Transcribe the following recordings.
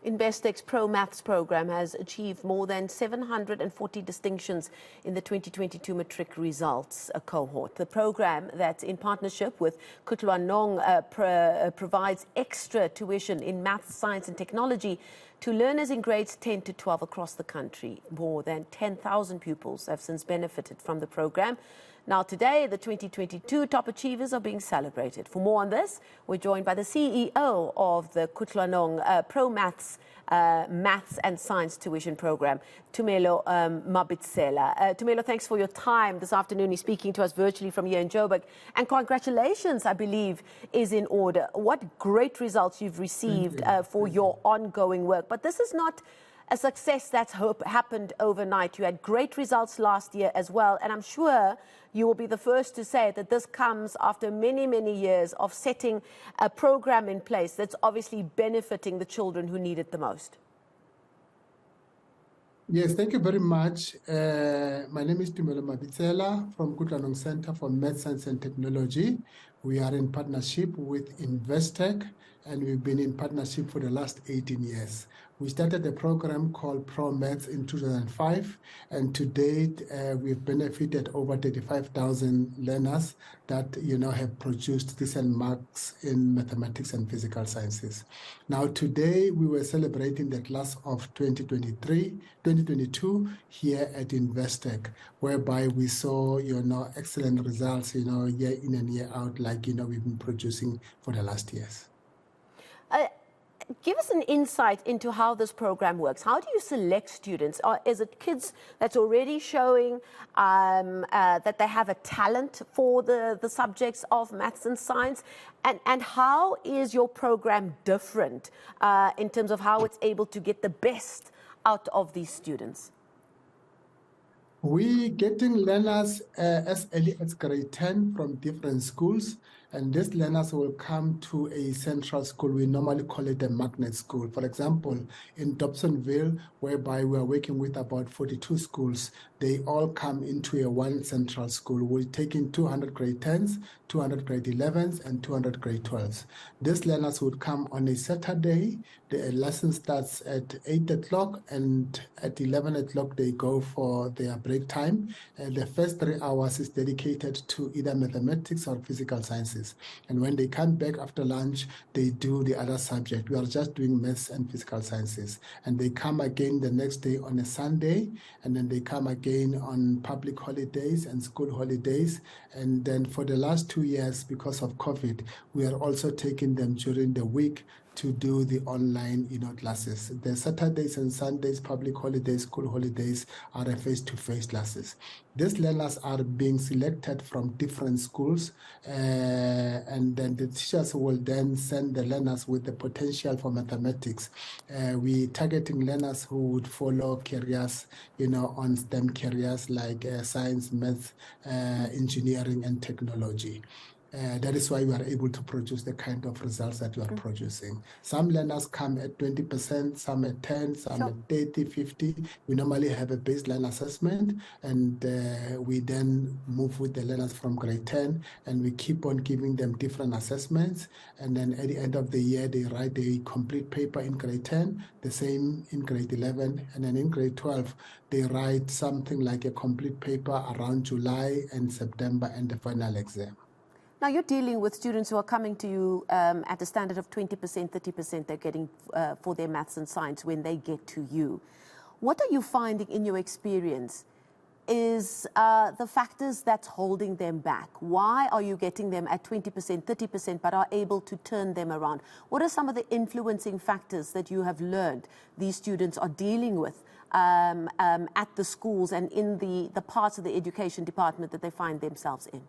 Investec's Promaths program has achieved more than 740 distinctions in the 2022 matric results cohort. The program, that's in partnership with Kutlwanong, provides extra tuition in maths, science and technology to learners in grades 10 to 12 across the country. More than 10,000 pupils have since benefited from the program. Now today, the 2022 top achievers are being celebrated. For more on this, we're joined by the CEO of the Kutlwanong Promaths Maths and Science Tuition Program, Tumelo Mabitsela. Tumelo, thanks for your time this afternoon. He's speaking to us virtually from here in Joburg. And congratulations, I believe, is in order. What great results you've received for your ongoing work. But this is not a success that's happened overnight. You had great results last year as well, and I'm sure you will be the first to say that this comes after many, many years of setting a program in place that's obviously benefiting the children who need it the most. Yes, thank you very much. My name is Tumelo Mabitsela from Kutlwanong Center for Math, Science and Technology. We are in partnership with Investec, and we've been in partnership for the last 18 years. We started a program called Promath in 2005, and to date, we've benefited over 35,000 learners that, have produced decent marks in mathematics and physical sciences. Now, today, we were celebrating the class of 2022 here at Investec, whereby we saw, excellent results, year in and year out, like, we've been producing for the last years. Give us an insight into how this program works. How do you select students? Is it kids that's already showing that they have a talent for the subjects of maths and science? And how is your program different in terms of how it's able to get the best out of these students? We're getting learners as early as grade 10 from different schools, and these learners will come to a central school. We normally call it a magnet school. For example, in Dobsonville, whereby we are working with about 42 schools, they all come into a one central school. We're taking 200 grade 10s, 200 grade 11s, and 200 grade 12s. These learners would come on a Saturday. The lesson starts at 8 o'clock, and at 11 o'clock they go for their break time. The first 3 hours is dedicated to either mathematics or physical sciences. And when they come back after lunch, they do the other subject. We are just doing maths and physical sciences. And they come again the next day on a Sunday, and then they come again on public holidays and school holidays. And then for the last 2 years, because of COVID, we are also taking them during the week to do the online, classes. The Saturdays and Sundays, public holidays, school holidays are face-to-face classes. These learners are being selected from different schools, and then the teachers will then send the learners with the potential for mathematics. We're targeting learners who would follow careers, on STEM careers like science, math, engineering, and technology. That is why we are able to produce the kind of results that we are producing. Some learners come at 20%, some at 10, some at 30, 50. We normally have a baseline assessment, and we then move with the learners from grade 10, and we keep on giving them different assessments. And then at the end of the year, they write a complete paper in grade 10, the same in grade 11, and then in grade 12, they write something like a complete paper around July and September and the final exam. Now, you're dealing with students who are coming to you at a standard of 20%, 30% they're getting for their maths and science when they get to you. What are you finding in your experience is the factors that's holding them back? Why are you getting them at 20%, 30%, but are able to turn them around? What are some of the influencing factors that you have learned these students are dealing with at the schools and in the parts of the education department that they find themselves in?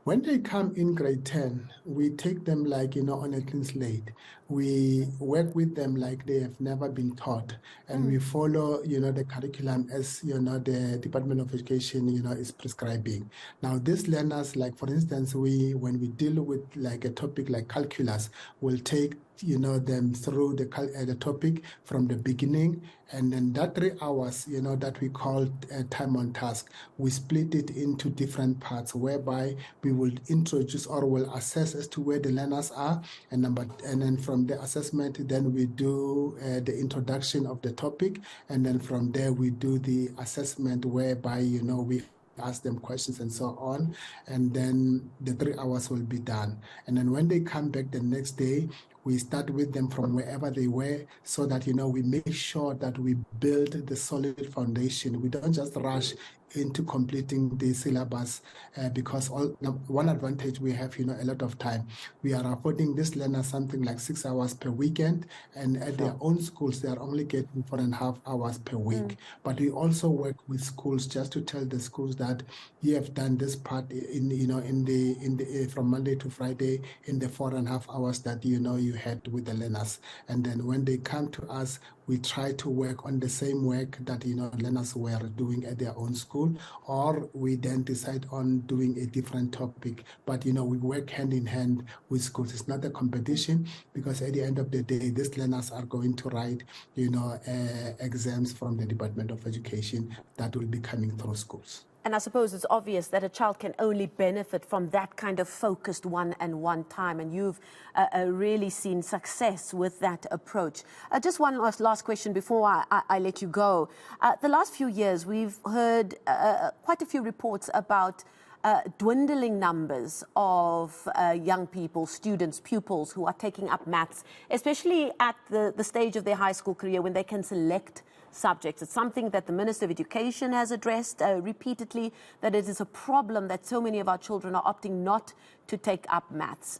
When they come in grade 10, we take them like, on a clean slate. We work with them like they have never been taught. And we follow, the curriculum as, the Department of Education, is prescribing. Now, these learners, like, for instance, when we deal with like a topic like calculus, we'll take them through the topic from the beginning. And then that 3 hours, that we call time on task, we split it into different parts, whereby we will introduce or will assess as to where the learners are. And then from the assessment, then we do the introduction of the topic. And then from there, we do the assessment, whereby, we ask them questions and so on. And then the 3 hours will be done. And then when they come back the next day, we start with them from wherever they were, so that, we make sure that we build the solid foundation. We don't just rush into completing the syllabus, because one advantage we have, a lot of time. We are affording this learner something like 6 hours per weekend, and at their own schools, they are only getting 4.5 hours per week. But we also work with schools just to tell the schools that you have done this part from Monday to Friday in the 4.5 hours that you had with the learners. And then when they come to us, we try to work on the same work that learners were doing at their own school, or we then decide on doing a different topic. But we work hand in hand with schools. It's not a competition, because at the end of the day, these learners are going to write exams from the Department of Education that will be coming through schools. And I suppose it's obvious that a child can only benefit from that kind of focused one-on-one time. And you've really seen success with that approach. Just one last question before I let you go. The last few years, we've heard quite a few reports about dwindling numbers of young people, students, pupils who are taking up maths, especially at the stage of their high school career when they can select subjects. It's something that the Minister of Education has addressed repeatedly, that it is a problem that so many of our children are opting not to take up maths.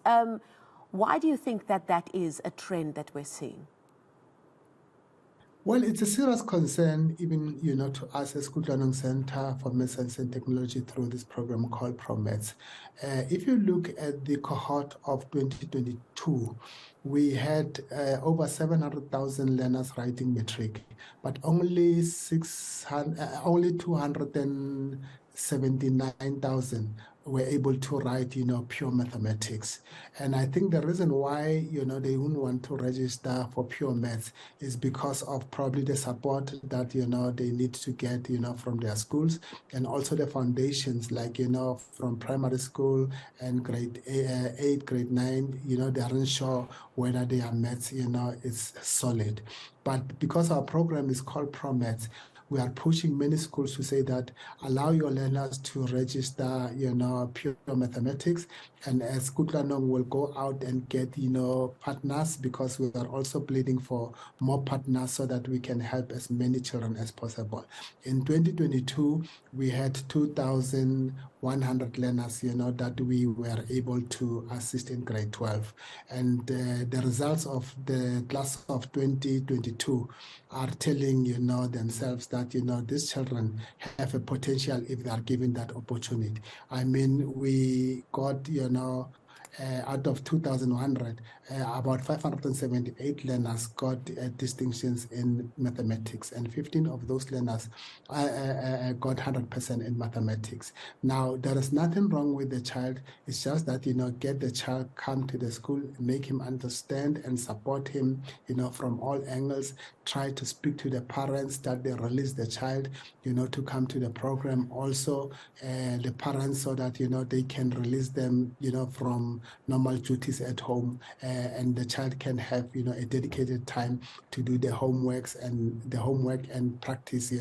Why do you think that is a trend that we're seeing? Well, it's a serious concern, even, to us as Kutlwanong Center for Maths, Science and Technology through this program called Promath. If you look at the cohort of 2022, we had over 700,000 learners writing matric, but only 279,000 were able to write, pure mathematics. And I think the reason why, they wouldn't want to register for pure maths is because of probably the support that, they need to get, from their schools, and also the foundations, like, from primary school and grade 8, grade 9, they aren't sure whether their maths, is solid. But because our program is called Promath, we are pushing many schools to say that allow your learners to register, pure mathematics. And as Kutlwanong will go out and get, partners, because we are also pleading for more partners so that we can help as many children as possible. In 2022, we had 2,100 learners, that we were able to assist in grade 12. And the results of the class of 2022 are telling, themselves that, these children have a potential if they are given that opportunity. I mean, we got, out of 2,100, about 578 learners got distinctions in mathematics, and 15 of those learners got 100% in mathematics. Now, there is nothing wrong with the child. It's just that, get the child, come to the school, make him understand and support him, from all angles. Try to speak to the parents that they release the child, to come to the program. Also, the parents, so that, they can release them, from normal duties at home, and the child can have, a dedicated time to do the homework and practice,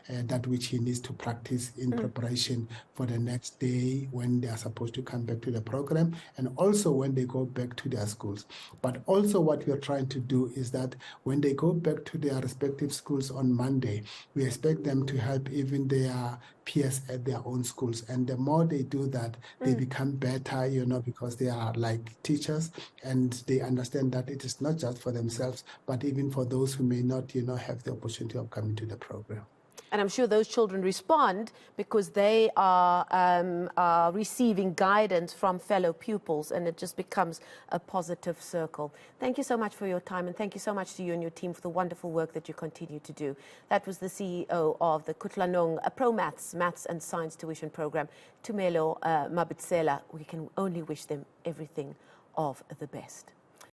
that which he needs to practice in preparation for the next day when they are supposed to come back to the program, and also when they go back to their schools. But also what we are trying to do is that when they go back to their respective schools on Monday, we expect them to help even their peers at their own schools. And the more they do that, they become better, because they are like teachers, and they understand that it is not just for themselves, but even for those who may not, have the opportunity of coming to the program. And I'm sure those children respond because they are receiving guidance from fellow pupils, and it just becomes a positive circle. Thank you so much for your time, and thank you so much to you and your team for the wonderful work that you continue to do. That was the CEO of the Kutlwanong Promaths Maths and Science Tuition Program, Tumelo Mabitsela. We can only wish them everything of the best.